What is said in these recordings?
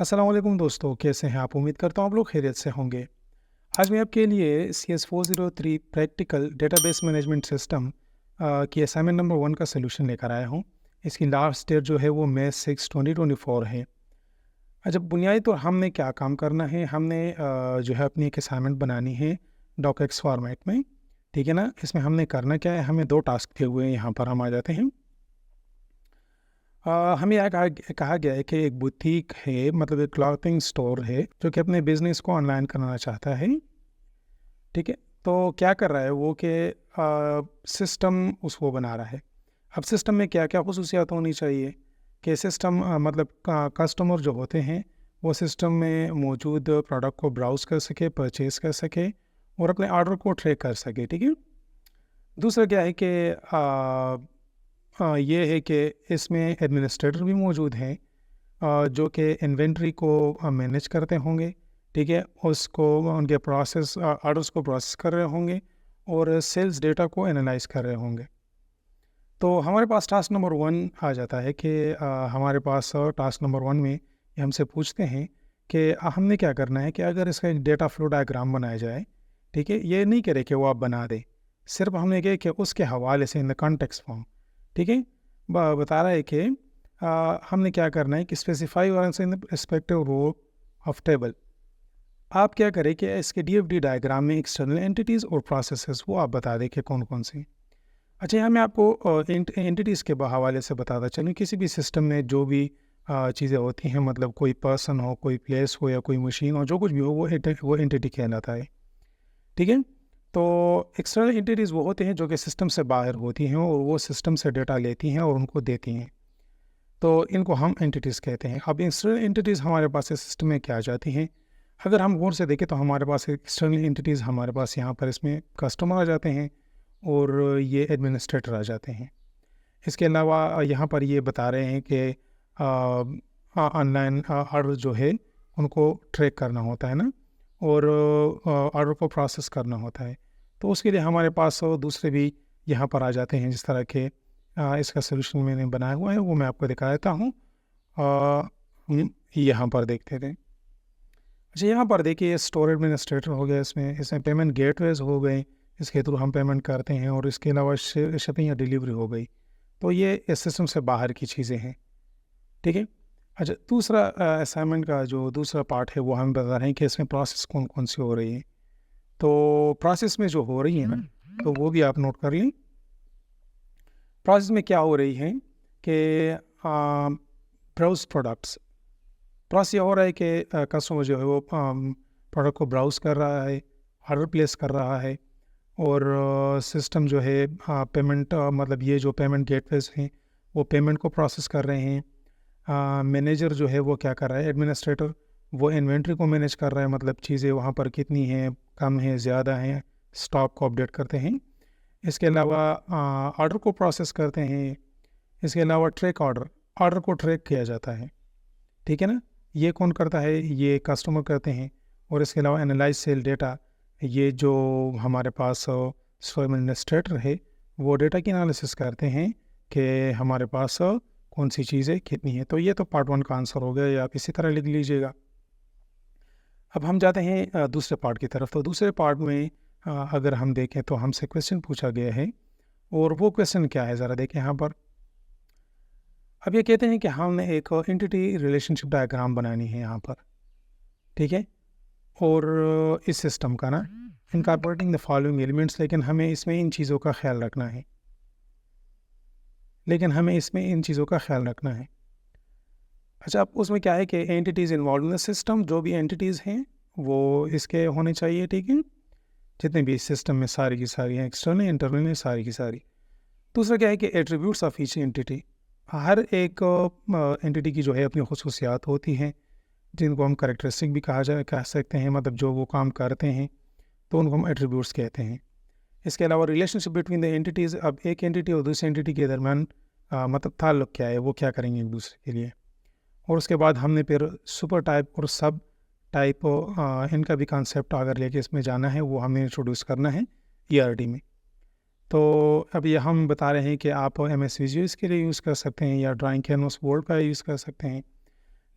अस्सलाम वालेकुम दोस्तों, कैसे हैं आप? उम्मीद करता हूँ आप लोग खैरियत से होंगे। आज मैं आपके लिए CS403 practical database management system की असाइनमेंट नंबर 1 का सॉल्यूशन लेकर आया हूँ। इसकी लास्ट डेट जो है वो मई 6 2024 है। अच्छा, बुनियादी तौर हमने क्या काम करना है, हमने जो है अपनी एक असाइनमेंट बनानी है डॉकएक्स फॉर्मेट में, ठीक है ना? इसमें हमने करना क्या है, हमें 2 टास्क दिए हुए हैं, यहाँ पर हम आ जाते हैं। हमें यहाँ कहा गया है कि एक बुटीक है, मतलब एक क्लॉथिंग स्टोर है जो कि अपने बिजनेस को ऑनलाइन करना चाहता है। ठीक है, तो क्या कर रहा है वो कि सिस्टम उसको बना रहा है। अब सिस्टम में क्या क्या खसूसियात होनी चाहिए कि सिस्टम मतलब कस्टमर जो होते हैं वो सिस्टम में मौजूद प्रोडक्ट को ब्राउज़ कर सके, परचेज़ कर सके और अपने ऑर्डर को ट्रैक कर सके। ठीक है, दूसरा क्या है कि ये है कि इसमें एडमिनिस्ट्रेटर भी मौजूद हैं जो कि इन्वेंट्री को मैनेज करते होंगे। ठीक है, उसको उनके प्रोसेस ऑर्डर्स को प्रोसेस कर रहे होंगे और सेल्स डेटा को एनालाइज कर रहे होंगे। तो हमारे पास टास्क नंबर 1 आ जाता है कि हमारे पास टास्क नंबर 1 में ये हमसे पूछते हैं कि हमने क्या करना है कि अगर इसका एक डेटा फ्लो डायग्राम बनाया जाए। ठीक है, ये नहीं कह रहे कि वो आप बना दें, सिर्फ हमने कहा कि उसके हवाले से इन द कॉन्टेक्स्ट फॉर्म। ठीक है, बता रहा है कि हमने क्या करना है कि स्पेसिफाई और in the respective row of table. आप क्या करें कि इसके डीएफडी डायग्राम में एक्सटर्नल एंटिटीज़ और प्रोसेसेस वो आप बता दें कि कौन कौन सी। अच्छा, यहाँ मैं आपको एंटिटीज़ के हवाले से बताता चलूँ। किसी भी सिस्टम में जो भी चीज़ें होती हैं, मतलब कोई पर्सन हो, कोई प्लेस हो या कोई मशीन हो, जो कुछ भी हो वो एंटिटी कहलाता है। ठीक है, तो एक्सटर्नल एंटिटीज़ वो होते हैं जो कि सिस्टम से बाहर होती हैं और वो सिस्टम से डेटा लेती हैं और उनको देती हैं, तो इनको हम एंटिटीज़ कहते हैं। अब एक्सटर्नल एंटिटीज़ हमारे पास इस सिस्टम में क्या आ जाती हैं? अगर हम गौर से देखें तो हमारे पास एक्सटर्नल एंटिटीज़ हमारे पास यहाँ पर इसमें कस्टमर आ जाते हैं और ये एडमिनिस्ट्रेटर आ जाते हैं। इसके अलावा यहाँ पर ये बता रहे हैं कि ऑनलाइन ऑर्डर जो है उनको ट्रैक करना होता है ना, और ऑर्डर को प्रोसेस करना होता है। तो उसके लिए हमारे पास दूसरे भी यहाँ पर आ जाते हैं, जिस तरह के इसका सलूशन मैंने बनाया हुआ है वो मैं आपको दिखा देता हूँ। हम यहाँ पर देखते थे। अच्छा, यहाँ पर देखिए स्टोर एडमिनिस्ट्रेटर हो गया, इसमें इसमें पेमेंट गेटवेज हो गए, इसके थ्रू हम पेमेंट करते हैं, और इसके अलावा शिपिंग या डिलीवरी हो गई। तो ये इस सिस्टम से बाहर की चीज़ें हैं। ठीक है, अच्छा, दूसरा असाइनमेंट का जो दूसरा पार्ट है वो हम बता रहे हैं कि इसमें प्रोसेस कौन कौन सी हो रही है। तो प्रोसेस में जो हो रही है ना, तो वो भी आप नोट कर लें। प्रोसेस में क्या हो रही है कि ब्राउज प्रोडक्ट्स। प्रोसेस ये हो रहा है कि कस्टमर जो है वो प्रोडक्ट को ब्राउज कर रहा है, ऑर्डर प्लेस कर रहा है, और सिस्टम जो है पेमेंट मतलब ये जो पेमेंट गेटवेज हैं वो पेमेंट को प्रोसेस कर रहे हैं। मैनेजर जो है वो क्या कर रहा है, एडमिनिस्ट्रेटर, वो इन्वेंट्री को मैनेज कर रहा है, मतलब चीज़ें वहाँ पर कितनी हैं, कम हैं, ज़्यादा हैं, स्टॉक को अपडेट करते हैं। इसके अलावा ऑर्डर को प्रोसेस करते हैं। इसके अलावा ट्रैक ऑर्डर, ऑर्डर को ट्रैक किया जाता है। ठीक है ना, ये कौन करता है, ये कस्टमर करते हैं। और इसके अलावा एनालाइज सेल डेटा, ये जो हमारे पास स्टोर एडमिनिस्ट्रेटर है वो डेटा की एनालिसिस करते हैं कि हमारे पास कौन सी चीज़ें कितनी है। तो ये तो पार्ट 1 का आंसर हो गया, या आप इसी तरह लिख लीजिएगा। अब हम जाते हैं दूसरे पार्ट की तरफ। तो दूसरे पार्ट में अगर हम देखें तो हमसे क्वेश्चन पूछा गया है, और वो क्वेश्चन क्या है ज़रा देखें यहाँ पर। अब ये कहते हैं कि हमने एक एंटिटी रिलेशनशिप डायग्राम बनानी है यहाँ पर। ठीक है, और इस सिस्टम का ना इनकॉर्पोरेटिंग द फॉलोइंग एलिमेंट्स, लेकिन हमें इसमें इन चीज़ों का ख्याल रखना है। अच्छा, अब उसमें क्या है कि entities involve in the system, जो भी एंटिटीज़ हैं वो इसके होने चाहिए। ठीक है, जितने भी इस सिस्टम में सारी की सारी हैं, एक्सटर्नल इंटरनल में सारी की सारी। दूसरा क्या है कि एट्रीब्यूट्स ऑफ ईच एंटिटी, हर एक एंटिटी की जो है अपनी खसूसियात होती हैं, जिनको हम करेक्टरिस्टिक भी कह सकते हैं, मतलब जो वो काम करते हैं तो उनको हम एट्रीब्यूट्स कहते हैं। इसके अलावा रिलेशनशिप बिटवीन द एंटिटीज़, अब एक एंटिटी और दूसरी एंटिटी के दरमियान मतलब ताल्लुक़ क्या है, वो क्या करेंगे एक दूसरे के लिए। और उसके बाद हमने फिर सुपर टाइप और सब टाइप इनका भी कॉन्सेप्ट अगर लेके इसमें जाना है, वो हमें इंट्रोड्यूस करना है ERD में। तो अब ये हम बता रहे हैं कि आप MS विजुअल इसके लिए यूज़ कर सकते हैं, या ड्राइंग कैनवस बोर्ड का यूज़ कर सकते हैं।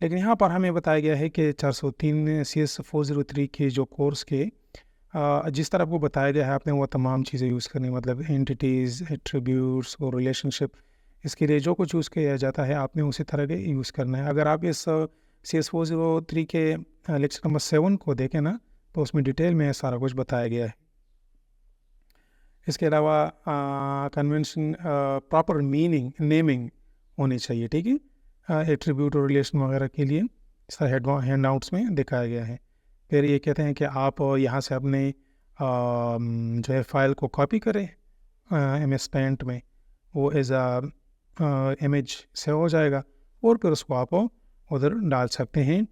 लेकिन यहाँ पर हमें बताया गया है कि 403 CS403 के जो कोर्स के जिस तरह आपको बताया गया है आपने वो तमाम चीज़ें यूज़ करनी, मतलब एंटिटीज़, एट्रीब्यूट्स और रिलेशनशिप, इसके लिए जो कुछ यूज़ किया जाता है आपने उसी तरह के यूज़ करना है। अगर आप इस CS403 के लेक्चर नंबर 7 को देखें ना, तो उसमें डिटेल में सारा कुछ बताया गया है। इसके अलावा कन्वेंशन प्रॉपर मीनिंग नेमिंग होनी चाहिए, ठीक है, एट्रीब्यूट और रिलेशन वगैरह के लिए इस तरह हैंड आउट्स में दिखाया गया है। फिर ये कहते हैं कि आप यहाँ से अपने जो है फाइल को कॉपी करें MS पेंट में, वो एज इमेज से हो जाएगा और फिर उसको आप उधर डाल सकते हैं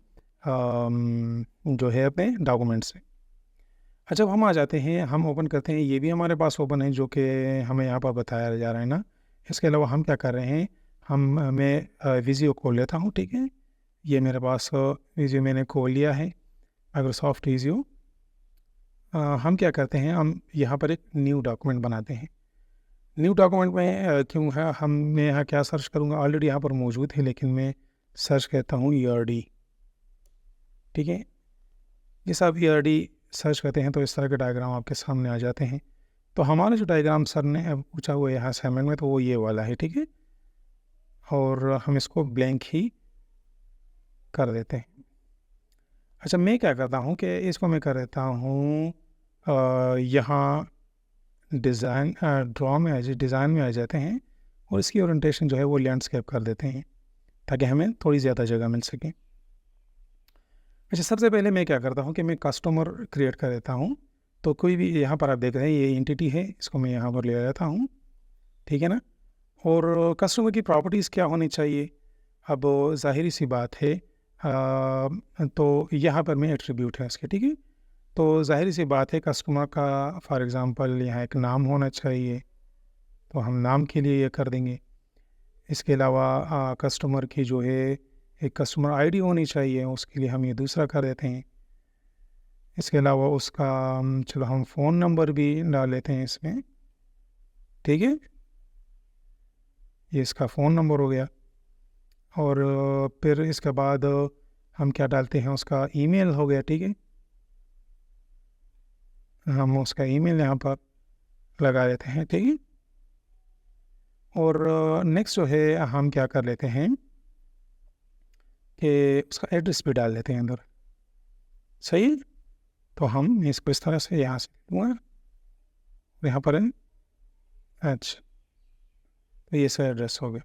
जो है अपने डॉक्यूमेंट्स में। अच्छा, अब हम आ जाते हैं, हम ओपन करते हैं, ये भी हमारे पास ओपन है जो कि हमें यहाँ पर बताया जा रहा है ना। इसके अलावा हम क्या कर रहे हैं, मैं विजियो खोल लेता हूँ, ठीक है, ये मेरे पास विजियो मैंने खोल लिया है, माइक्रोसॉफ्ट विजियो। हम क्या करते हैं, हम यहाँ पर एक न्यू डॉक्यूमेंट बनाते हैं। न्यू डॉक्यूमेंट में क्यों है, मैं यहाँ क्या सर्च करूँगा, ऑलरेडी यहाँ पर मौजूद है, लेकिन मैं सर्च कहता हूँ ERD, ठीक है। जिस आप ERD सर्च करते हैं तो इस तरह के डायग्राम आपके सामने आ जाते हैं। तो हमारा जो डायग्राम सर ने पूछा हुआ है यहाँ असाइनमेंट में, तो वो ये वाला है, ठीक है, और हम इसको ब्लैंक ही कर देते हैं। अच्छा, मैं क्या करता हूँ कि इसको मैं कर देता हूँ यहाँ डिज़ाइन ड्रॉ में डिज़ाइन में आ जाते हैं और इसकी ओरिएंटेशन जो है वो लैंडस्केप कर देते हैं ताकि हमें थोड़ी ज़्यादा जगह मिल सके। अच्छा, सबसे पहले मैं क्या करता हूँ कि मैं कस्टमर क्रिएट कर देता हूँ। तो कोई भी यहाँ पर आप देख रहे हैं ये एंटिटी है, इसको मैं यहाँ पर ले लेता हूँ, ठीक है ना। और कस्टमर की प्रॉपर्टीज़ क्या होनी चाहिए, अब ज़ाहिरी सी बात है तो यहाँ पर मैं एट्रीब्यूट है इसके, ठीक है। तो ज़ाहिरी सी बात है कस्टमर का फॉर एग्ज़ाम्पल यहाँ एक नाम होना चाहिए, तो हम नाम के लिए ये कर देंगे। इसके अलावा कस्टमर की जो है एक कस्टमर ID होनी चाहिए, उसके लिए हम ये दूसरा कर देते हैं। इसके अलावा उसका चलो हम फ़ोन नंबर भी डाल लेते हैं इसमें, ठीक है, ये इसका फ़ोन नंबर हो गया। और फिर इसके बाद हम क्या डालते हैं, उसका ईमेल हो गया, ठीक है, हम उसका ईमेल यहाँ पर लगा देते हैं, ठीक है। और नेक्स्ट जो है हम क्या कर लेते हैं कि उसका एड्रेस भी डाल देते हैं अंदर, सही है। तो हम इसको इस तरह से यहाँ से दूँगा, यहाँ पर है, अच्छा, तो ये इसका एड्रेस हो गया।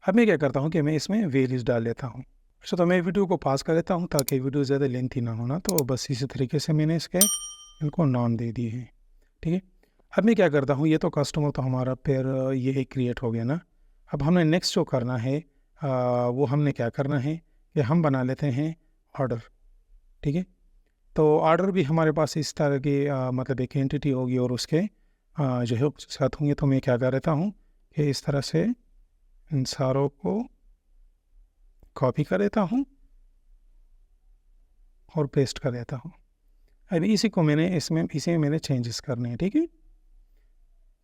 अब मैं क्या करता हूँ कि मैं इसमें वैल्यूज़ डाल देता हूँ। अच्छा, तो मैं वीडियो को पास कर देता हूँ ताकि वीडियो ज़्यादा लेंथी ना होना, तो बस इसी तरीके से मैंने इसके इनको नाम दे दिए हैं, ठीक है। अब मैं क्या करता हूँ, ये तो कस्टमर तो हमारा फिर ये क्रिएट हो गया ना। अब हमने नेक्स्ट जो करना है वो हमने क्या करना है कि हम बना लेते हैं ऑर्डर, ठीक है। तो ऑर्डर भी हमारे पास इस तरह की मतलब एक एंटिटी होगी और उसके जो है उसके साथ होंगे। तो मैं क्या कर देता हूँ कि इस तरह से इन सारों को कॉपी कर देता हूँ और पेस्ट कर देता हूँ। अभी इसी को मैंने इसी में मैंने चेंजेस करने हैं, ठीक है।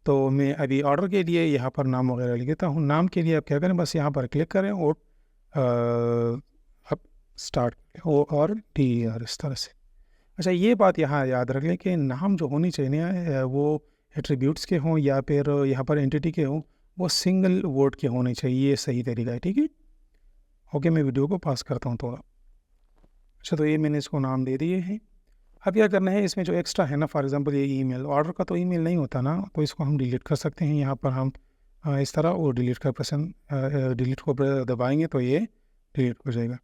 तो मैं अभी ऑर्डर के लिए यहाँ पर नाम वगैरह लिख देता हूँ। नाम के लिए आप क्या करें, बस यहाँ पर क्लिक करें और अब स्टार्ट और TR इस तरह से। अच्छा, ये बात यहाँ याद रख लें कि नाम जो होनी चाहिए वो एट्रीब्यूट्स के हों या फिर यहाँ पर एंटिटी के हों, वो सिंगल वर्ड के होने चाहिए, ये सही तरीका है, ठीक है। ओके, मैं वीडियो को पास करता हूँ थोड़ा। अच्छा, तो ये मैंने इसको नाम दे दिए हैं। अब क्या करना है, इसमें जो एक्स्ट्रा है ना, फॉर एग्जांपल ये ईमेल, ऑर्डर का तो ईमेल नहीं होता ना, तो इसको हम डिलीट कर सकते हैं। यहाँ पर हम इस तरह और डिलीट को दबाएंगे तो ये डिलीट हो जाएगा।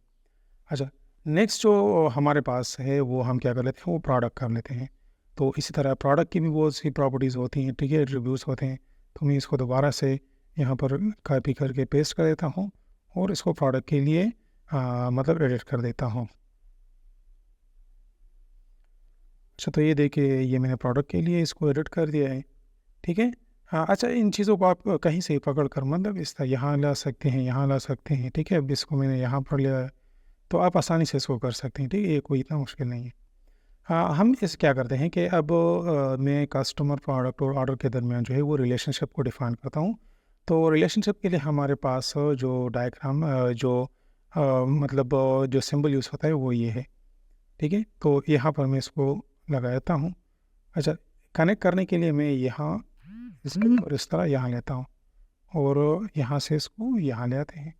अच्छा, नेक्स्ट जो हमारे पास है वो हम क्या कर लेते हैं, वो प्रोडक्ट कर लेते हैं। तो इसी तरह प्रोडक्ट की भी बहुत सी प्रॉपर्टीज़ होती हैं, ठीक है, एट्रीब्यूट्स होते हैं। तो मैं इसको दोबारा से यहाँ पर कॉपी करके पेस्ट कर देता हूँ और इसको प्रोडक्ट के लिए मतलब एडिट कर देता हूँ। अच्छा, तो ये देखिए ये मैंने प्रोडक्ट के लिए इसको एडिट कर दिया है, ठीक है। हाँ, अच्छा, इन चीज़ों को आप कहीं से पकड़ कर मतलब इस तरह यहाँ ला सकते हैं, यहाँ ला सकते हैं, ठीक है। अब इसको मैंने यहाँ पर लिया है तो आप आसानी से इसको कर सकते हैं, ठीक है, ये कोई इतना मुश्किल नहीं है। हाँ, हम इस क्या करते हैं कि अब मैं कस्टमर, प्रोडक्ट और ऑर्डर के दरमियान जो है वो रिलेशनशिप को डिफ़ाइन करता हूँ। तो रिलेशनशिप के लिए हमारे पास जो डायग्राम जो मतलब जो सिंबल यूज़ होता है वो ये है। ठीक है, तो यहाँ पर मैं इसको लगा देता हूँ। अच्छा, कनेक्ट करने के लिए मैं यहाँ इसको और इस तरह यहाँ लेता हूँ और यहाँ से इसको यहाँ ले आते हैं।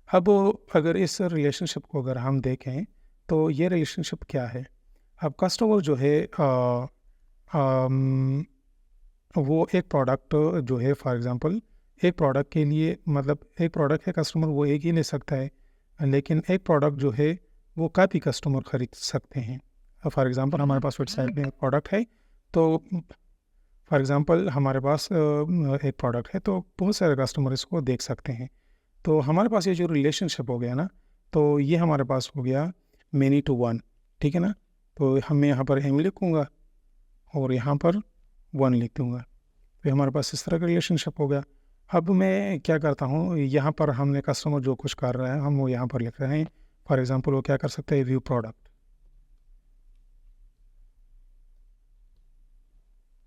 अब अगर इस रिलेशनशिप को अगर हम देखें तो ये रिलेशनशिप क्या है। अब कस्टमर जो है अम, वो एक प्रोडक्ट जो है, फॉर एग्जांपल एक प्रोडक्ट के लिए, मतलब एक प्रोडक्ट है, कस्टमर वो एक ही ले सकता है, लेकिन एक प्रोडक्ट जो है वो काफ़ी कस्टमर खरीद सकते हैं। फॉर एग्जांपल हमारे पास वेबसाइट में एक प्रोडक्ट है, तो फॉर एग्जांपल हमारे पास एक प्रोडक्ट है तो बहुत सारे कस्टमर इसको देख सकते हैं। तो हमारे पास ये जो रिलेशनशिप हो गया ना, तो ये हमारे पास हो गया मेनी टू वन। ठीक है ना, तो हम मैं यहाँ पर एम लिखूँगा और यहाँ पर वन लिख दूँगा, तो हमारे पास इस तरह का रिलेशनशिप हो गया। अब मैं क्या करता हूँ, यहाँ पर हमने कस्टमर जो कुछ कर रहा है हम वो यहाँ पर लिख रहे हैं। फॉर एग्जांपल वो क्या कर सकते हैं, व्यू प्रोडक्ट।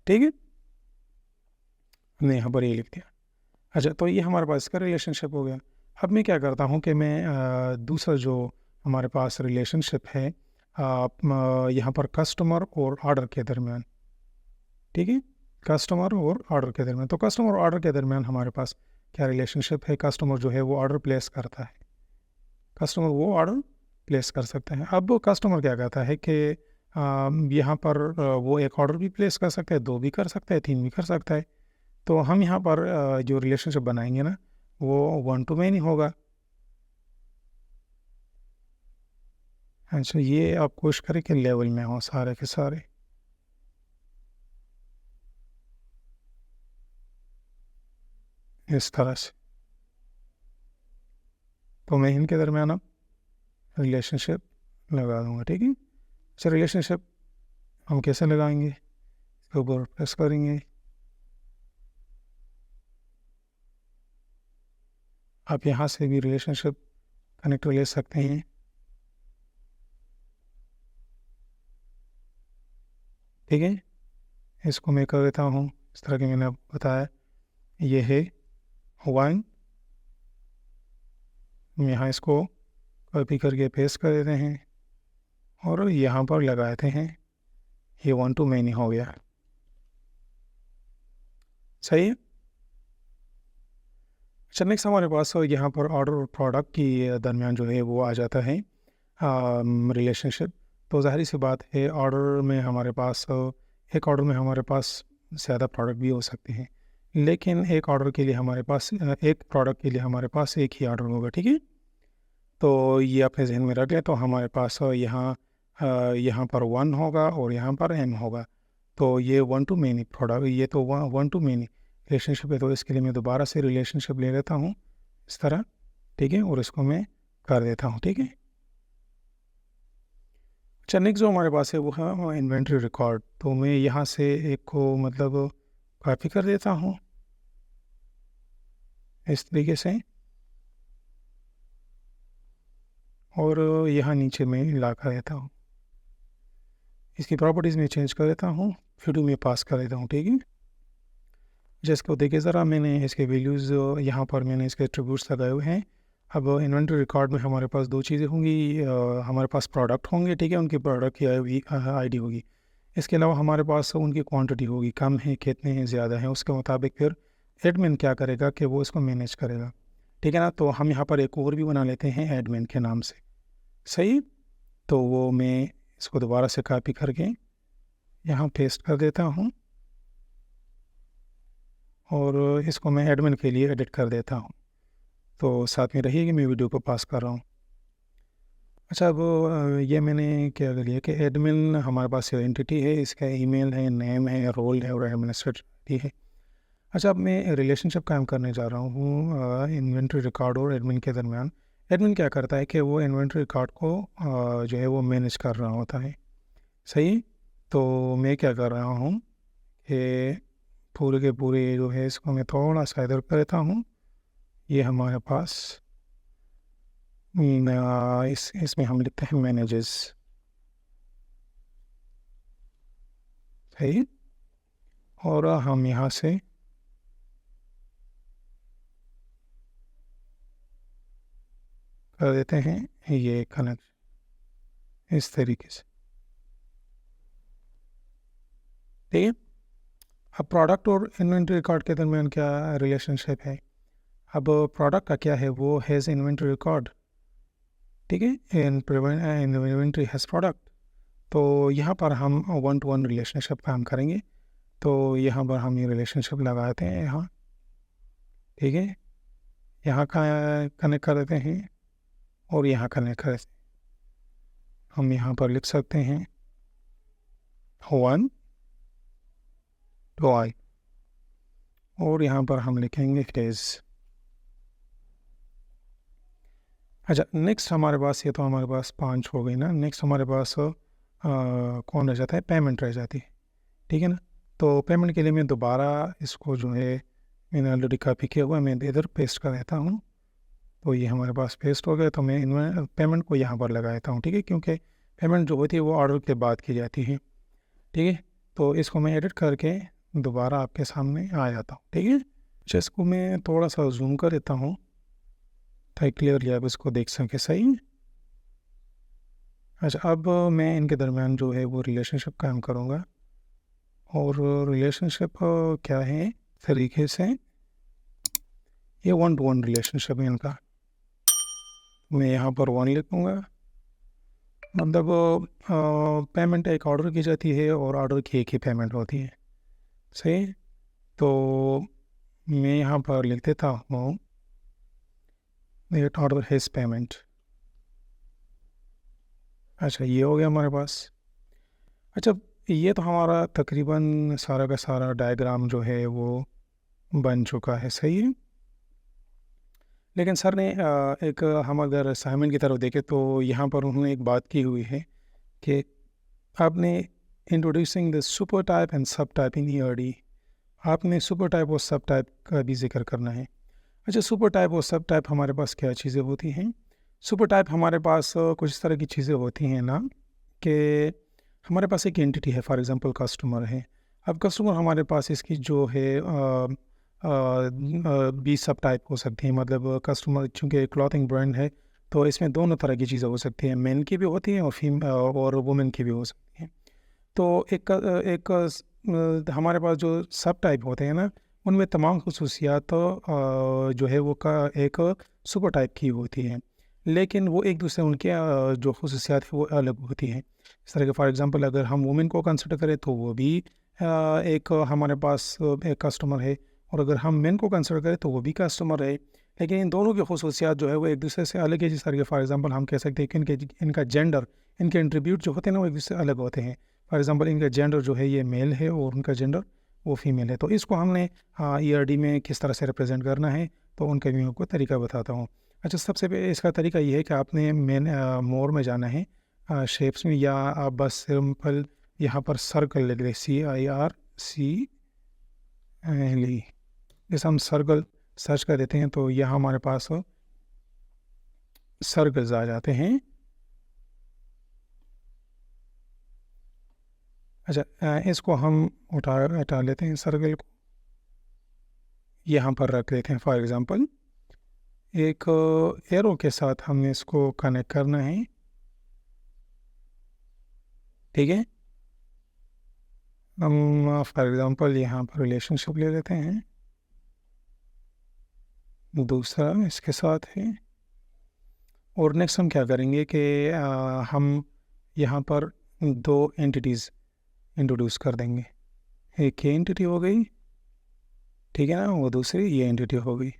ठीक है, हमने यहाँ पर ये लिख दिया। अच्छा, तो ये हमारे पास इसका रिलेशनशिप हो गया। अब मैं क्या करता हूँ कि मैं दूसरा जो हमारे पास रिलेशनशिप है यहाँ पर कस्टमर और ऑर्डर के दरमियान। ठीक है, कस्टमर और ऑर्डर के दरमियान, तो कस्टमर और ऑर्डर के दरमियान हमारे पास क्या रिलेशनशिप है। कस्टमर जो है वो ऑर्डर प्लेस करता है, कस्टमर वो ऑर्डर प्लेस कर सकते हैं। अब कस्टमर क्या कहता है कि यहाँ पर वो एक ऑर्डर भी प्लेस कर सकता है, दो भी कर सकता है, तीन भी कर सकता है। तो हम यहाँ पर जो रिलेशनशिप बनाएंगे ना, वो वन टू मैनी होगा। अच्छा, ये आप कोशिश करें कि लेवल में हो सारे के सारे। इस तरह से, तो मैं इनके दरमियान अब रिलेशनशिप लगा दूंगा। ठीक है, अच्छा, रिलेशनशिप हम कैसे लगाएंगे, इसके ऊपर प्रेस करेंगे। आप यहाँ से भी रिलेशनशिप कनेक्टर ले सकते हैं। ठीक है, इसको मैं कर देता हूँ इस तरह के मैंने आपको बताया। ये है वन, यहाँ इसको कॉपी करके पेस्ट कर देते हैं और यहाँ पर लगा देते हैं। ये वन टू मैनी हो गया। सही है। अच्छा, नेक्स्ट हमारे पास यहाँ पर ऑर्डर और प्रोडक्ट की दरमियान जो है वो आ जाता है रिलेशनशिप। तो ज़ाहिर सी बात है, ऑर्डर में हमारे पास एक ऑर्डर में हमारे पास ज़्यादा प्रोडक्ट भी हो सकते हैं, लेकिन एक ऑर्डर के लिए हमारे पास एक प्रोडक्ट के लिए हमारे पास एक ही ऑर्डर होगा। ठीक है, तो ये अपने जहन में रख लें। तो हमारे पास यहाँ पर वन होगा और यहाँ पर एम होगा। तो ये वन टू मैनी प्रोडक्ट, ये तो वन टू मैनी रिलेशनशिप है। तो इसके लिए मैं दोबारा से रिलेशनशिप ले लेता हूँ इस तरह। ठीक है, और इसको मैं कर देता हूँ। ठीक है, अच्छा, नेक्स्ट जो हमारे पास है वो है इन्वेंट्री रिकॉर्ड। तो मैं यहाँ से एक को मतलब कॉपी कर देता हूँ इस तरीके से, और यहाँ नीचे मैं ला कर देता हूँ। इसकी प्रॉपर्टीज़ में चेंज कर देता हूँ, फिर में पास कर देता हूँ। ठीक है, जिसको देखिए ज़रा, मैंने इसके वैल्यूज़ यहाँ पर मैंने इसके एट्रीब्यूट्स लगाए हुए हैं। अब इन्वेंट्री रिकॉर्ड में हमारे पास दो चीज़ें होंगी, हमारे पास प्रोडक्ट होंगे। ठीक है, उनकी प्रोडक्ट की आईडी होगी। इसके अलावा हमारे पास उनकी क्वांटिटी होगी, कम है, कितने हैं, ज़्यादा है, उसके मुताबिक फिर एडमिन क्या करेगा कि वो इसको मैनेज करेगा। ठीक है ना, तो हम यहाँ पर एक और भी बना लेते हैं एडमिन के नाम से। सही, तो वो मैं इसको दोबारा से कॉपी करके यहाँ पेस्ट कर देता हूँ और इसको मैं एडमिन के लिए एडिट कर देता हूँ। तो साथ में रहिए कि मैं वीडियो को पास कर रहा हूँ। अच्छा, अब ये मैंने क्या कर लिया कि एडमिन हमारे पास एंटिटी है, इसका ईमेल है, नेम है, रोल है और एडमिनिस्ट्रेटर है। अच्छा, अब मैं रिलेशनशिप कायम करने जा रहा हूँ इन्वेंट्री रिकॉर्ड और एडमिन के दरमियान। एडमिन क्या करता है कि वो इन्वेंट्री रिकॉर्ड को जो है वो मैनेज कर रहा होता है। सही, तो मैं क्या कर रहा हूँ कि पूरे के पूरे जो है इसको मैं थोड़ा सा इधर कर देता हूँ। ये हमारे पास इसमें हम लिखते हैं मैनेजेस। सही, और हम यहाँ से कर देते हैं ये कनेक्ट इस तरीके से, ठीक है। अब प्रोडक्ट और इन्वेंट्री रिकॉर्ड के दरमियान क्या रिलेशनशिप है? अब प्रोडक्ट का क्या है, वो हैज़ इन्वेंट्री रिकॉर्ड, ठीक है, इन्वेंट्री हैज़ प्रोडक्ट। तो यहाँ पर हम 1-to-1 रिलेशनशिप काम करेंगे। तो यहाँ पर हम ये रिलेशनशिप लगाते हैं यहाँ, ठीक है, यहाँ का कनेक्ट कर देते हैं और यहाँ कनेक्ट कर देते हैं। हम यहाँ पर लिख सकते हैं 1-to-I और यहाँ पर हम लिखेंगे हैज़। अच्छा, नेक्स्ट हमारे पास, ये तो हमारे पास 5 हो गई ना। नेक्स्ट हमारे पास कौन रह जाता है? पेमेंट रह जाती है, ठीक है ना। तो पेमेंट के लिए मैं दोबारा इसको जो है मैंने ऑलरेडी कॉपी किया हुआ है, मैं इधर पेस्ट कर देता हूँ। तो ये हमारे पास पेस्ट हो गया। तो मैं इनमें पेमेंट को यहाँ पर लगा देता हूँ, ठीक है, क्योंकि पेमेंट जो होती है वो ऑर्डर के बाद की जाती है, ठीक है। तो इसको मैं एडिट करके दोबारा आपके सामने आ जाता हूँ, ठीक है। अच्छा, इसको मैं थोड़ा सा जूम कर देता हूँ ताकि क्लियरली आप इसको देख सकें, सही। अच्छा, अब मैं इनके दरमियान जो है वो रिलेशनशिप कायम करूँगा। और रिलेशनशिप क्या है तरीके से, ये 1-to-1 रिलेशनशिप है इनका। मैं यहाँ पर 1 लिखूँगा, मतलब पेमेंट एक ऑर्डर की जाती है और ऑर्डर की एक ही पेमेंट होती है, सही। तो मैं यहाँ पर लिख देता हूँ दैट ऑर्डर हैज़ पेमेंट। अच्छा, ये हो गया हमारे पास। अच्छा, ये तो हमारा तकरीबन सारा का सारा डायग्राम जो है वो बन चुका है, सही है। लेकिन सर ने एक हम अगर असाइनमेंट की तरफ देखें तो यहाँ पर उन्होंने एक बात की हुई है कि आपने introducing the super type and सब टाइप इन ईआरडी, आपने सुपर टाइप और सब टाइप का भी जिक्र करना है। अच्छा, सुपर टाइप और सब टाइप हमारे पास क्या चीज़ें होती हैं? सुपर टाइप हमारे पास कुछ इस तरह की चीज़ें होती हैं ना, कि हमारे पास एक एंटिटी है, फॉर एग्जांपल कस्टमर है। अब कस्टमर हमारे पास इसकी जो है 20 सब टाइप हो सकती हैं। मतलब कस्टमर चूँकि क्लॉथिंग ब्रांड है तो इसमें दोनों तरह की चीज़ें हो सकती हैं, मेन की भी होती हैं और वुमेन की भी हो सकती हैं। तो हमारे पास जो सब टाइप होते हैं ना, उनमें तमाम खसूसियात जो है वो का एक सुपर टाइप की होती हैं, लेकिन वो एक दूसरे उनके जो खसूसियात है वो अलग होती हैं। इस तरह के फॉर एग्जांपल अगर हम वुमेन को कंसिडर करें तो वो भी एक हमारे पास एक कस्टमर है, और अगर हम मेन को कंसिडर करें तो वो भी कस्टमर है। लेकिन इन दोनों की खसूसियात जो है वो एक दूसरे से अलग है। जिस तरह के फॉर एग्जांपल हम कह सकते हैं कि इनका जेंडर, इनके एट्रीब्यूट जो होते हैं ना वो एक दूसरे से अलग होते हैं। फॉर एग्जांपल इनका जेंडर जो है ये मेल है और उनका जेंडर वो फीमेल है। तो इसको हमने ईआरडी में किस तरह से रिप्रेजेंट करना है, तो उनका भी मैं आपको तरीका बताता हूँ। अच्छा, सबसे पहले इसका तरीका ये है कि आपने मेन मोर में जाना है, शेप्स में, या आप बस सिंपल यहाँ पर सर्कल लिख दें, CIRCL। जैसे हम सर्कल सर्च कर देते हैं तो यहाँ हमारे पास सर्कल्स आ जाते हैं। अच्छा, इसको हम हटा लेते हैं, सर्कल को यहाँ पर रख देते हैं। फॉर एग्जांपल एक एरो के साथ हमने इसको कनेक्ट करना है, ठीक है। हम फॉर एग्जांपल यहाँ पर रिलेशनशिप ले लेते हैं, दूसरा इसके साथ है। और नेक्स्ट हम क्या करेंगे कि हम यहाँ पर 2 एंटिटीज़ इंट्रोड्यूस कर देंगे। एक ये एंटिटी हो गई, ठीक है ना, वो दूसरी ये एंटिटी हो गई।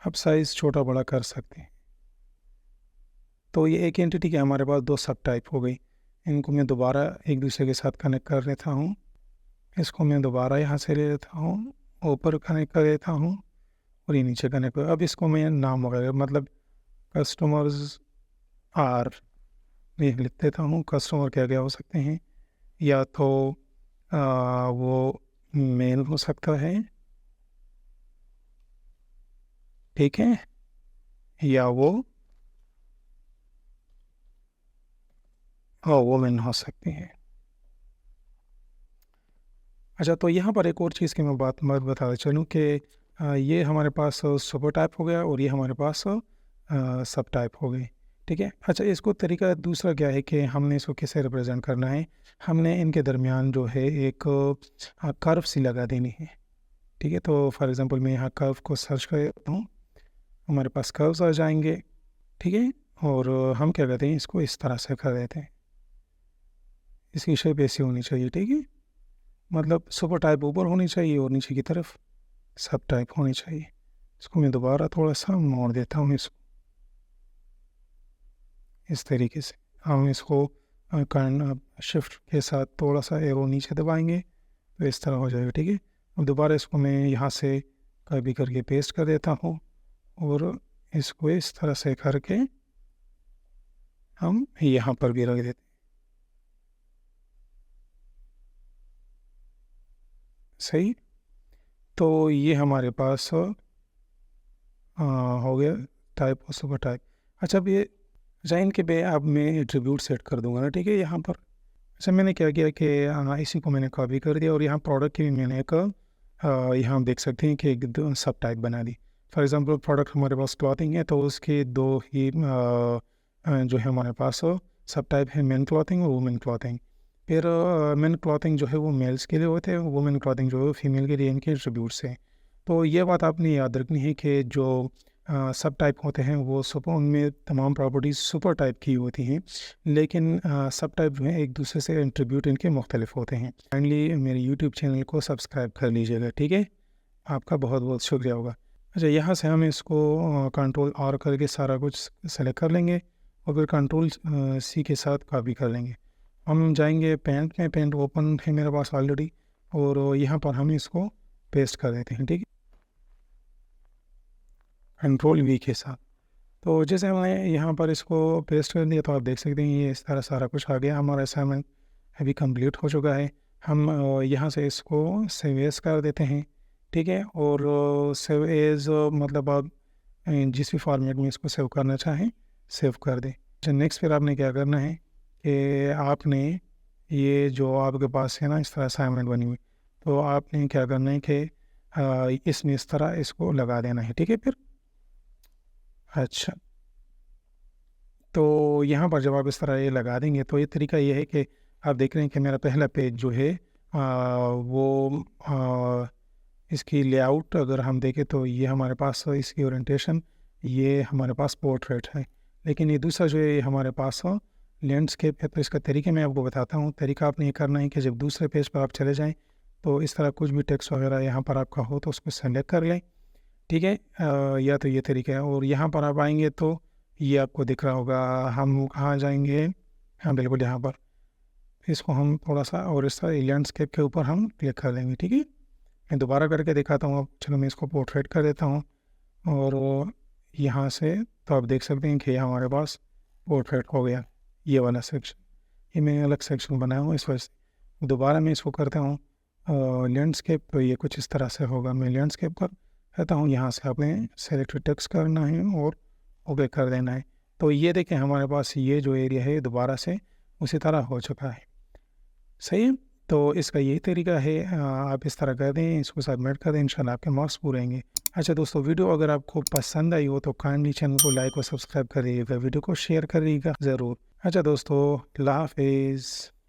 अब साइज़ छोटा बड़ा कर सकते हैं। तो ये एक एंटिटी के हमारे पास 2 सब टाइप हो गई। इनको मैं दोबारा एक दूसरे के साथ कनेक्ट कर लेता हूँ। इसको मैं दोबारा यहाँ से ले लेता हूँ, ऊपर कनेक्ट कर देता हूँ और ये नीचे कनेक्ट कर। अब इसको मैं नाम वगैरह मतलब कस्टमर्स आर ये लिख देता हूँ। कस्टमर क्या क्या हो सकते हैं, या तो वो मेल हो सकता है, ठीक है, या वो वुमेन हो सकती है। अच्छा, तो यहाँ पर एक और चीज़ की मैं बात बताता चलूँ कि ये हमारे पास सुपर टाइप हो गया और ये हमारे पास सब टाइप हो गई। ठीक है। अच्छा, इसको तरीका दूसरा क्या है कि हमने इसको कैसे रिप्रेजेंट करना है। हमने इनके दरमियान जो है एक कर्व सी लगा देनी है। ठीक है। तो फॉर एग्जांपल मैं यहाँ कर्व को सर्च कर देता हूँ, हमारे पास कर्व्स आ जाएंगे। ठीक है। और हम क्या करते हैं, इसको इस तरह से कर देते हैं। इसकी शेप ऐसी होनी चाहिए। ठीक है। मतलब सुपर टाइप ऊपर होनी चाहिए और नीचे की तरफ सब टाइप होनी चाहिए। इसको मैं दोबारा थोड़ा सा मोड़ देता हूँ इसको इस तरीके से। हम इसको शिफ्ट के साथ थोड़ा सा एरो नीचे दबाएंगे तो इस तरह हो जाएगा। ठीक है। अब दोबारा इसको मैं यहाँ से कॉपी करके पेस्ट कर देता हूँ और इसको इस तरह से करके हम यहाँ पर भी रख देते हैं। सही। तो ये हमारे पास हो गया टाइप और सुपर टाइप। अच्छा, अब ये डिज़ाइन के पे अब मैं एट्रीब्यूट सेट कर दूंगा ना। ठीक है। यहाँ पर अच्छा मैंने क्या किया कि इसी को मैंने कॉपी कर दिया और यहाँ प्रोडक्ट की भी मैंने एक यहाँ हम देख सकते हैं कि एक सब टाइप बना दी। फॉर एग्जांपल प्रोडक्ट हमारे पास क्लॉथिंग है तो उसके दो ही जो है हमारे पास सब टाइप है, मेन क्लॉथिंग और वुमेन क्लॉथिंग। फिर मेन क्लॉथिंग जो है वो मेल्स के लिए होते हैं, वुमेन क्लॉथिंग जो है फीमेल के लिए, इनके एट्रीब्यूट्स हैं। तो ये बात आपने याद रखनी है कि जो सब टाइप होते हैं वो सुपर, उनमें तमाम प्रॉपर्टीज़ सुपर टाइप की होती हैं, लेकिन सब टाइप जो है एक दूसरे से एट्रीब्यूट इनके मुख्तलिफ होते हैं। काइंडली मेरे यूट्यूब चैनल को सब्सक्राइब कर लीजिएगा। ठीक है। आपका बहुत बहुत शुक्रिया होगा। अच्छा, यहाँ से हम इसको कंट्रोल आर करके सारा कुछ सेलेक्ट कर लेंगे और फिर कंट्रोल सी के साथ कॉपी कर लेंगे। हम जाएंगे पेंट में, पेंट ओपन है मेरे पास ऑलरेडी और यहाँ पर हम इसको पेस्ट कर देते हैं। ठीक है। कंट्रोल वी के साथ। तो जैसे हमने यहाँ पर इसको पेस्ट कर दिया तो आप देख सकते हैं ये इस तरह सारा कुछ आ गया। हमारा असाइनमेंट अभी कंप्लीट हो चुका है। हम यहाँ से इसको सेव एज कर देते हैं। ठीक है। और सेव एज मतलब आप जिस भी फॉर्मेट में इसको सेव करना चाहें सेव कर दें। अच्छा, नेक्स्ट फिर आपने क्या करना है कि आपने ये जो आपके पास है ना इस तरह असाइनमेंट बनी हुई, तो आपने क्या करना है कि इसमें इस तरह इसको लगा देना है। ठीक है। फिर अच्छा, तो यहाँ पर जब आप इस तरह ये लगा देंगे तो ये तरीका ये है कि आप देख रहे हैं कि मेरा पहला पेज जो है वो इसकी लेआउट अगर हम देखें तो ये हमारे पास इसकी ओरिएंटेशन, ये हमारे पास पोर्ट्रेट है। लेकिन ये दूसरा जो है हमारे पास लैंडस्केप है। तो इसका तरीका मैं आपको बताता हूँ। तरीका आपने ये करना है कि जब दूसरे पेज पर आप चले जाएँ तो इस तरह कुछ भी टेक्स्ट वगैरह यहाँ पर आपका हो तो उसको सेलेक्ट कर लें। ठीक है। या तो ये तरीका है और यहाँ पर आप आएंगे तो ये आपको दिख रहा होगा। हम कहाँ जाएंगे, हाँ बिल्कुल यहाँ पर। इसको हम थोड़ा सा और इस तरह लैंडस्केप के ऊपर हम क्लिक कर देंगे। ठीक है। मैं दोबारा करके दिखाता हूँ। अब चलो मैं इसको पोर्ट्रेट कर देता हूँ और यहाँ से तो आप देख सकते हैं कि हमारे पास पोर्ट्रेट हो गया ये वाला सेक्शन। ये मैंने अलग सेक्शन बनाया हूँ इस वजह से। दोबारा मैं इसको करता हूँ लैंडस्केप, तो ये कुछ इस तरह से होगा। मैं लैंडस्केप कर कहता हूँ, यहाँ से आपने सेलेक्ट टेक्स्ट करना है और ओके कर देना है। तो ये देखें हमारे पास ये जो एरिया है दोबारा से उसी तरह हो चुका है। सही है। तो इसका यही तरीका है। आप इस तरह कर दें, इसको सबमिट कर दें, इंशाल्लाह आपके मार्क्स पूरे होंगे। अच्छा दोस्तों, वीडियो अगर आपको पसंद आई हो तो काइंडली चैनल को लाइक और सब्सक्राइब करिएगा, वीडियो को शेयर करिएगा ज़रूर। अच्छा दोस्तों, अल्लाह हाफिज़।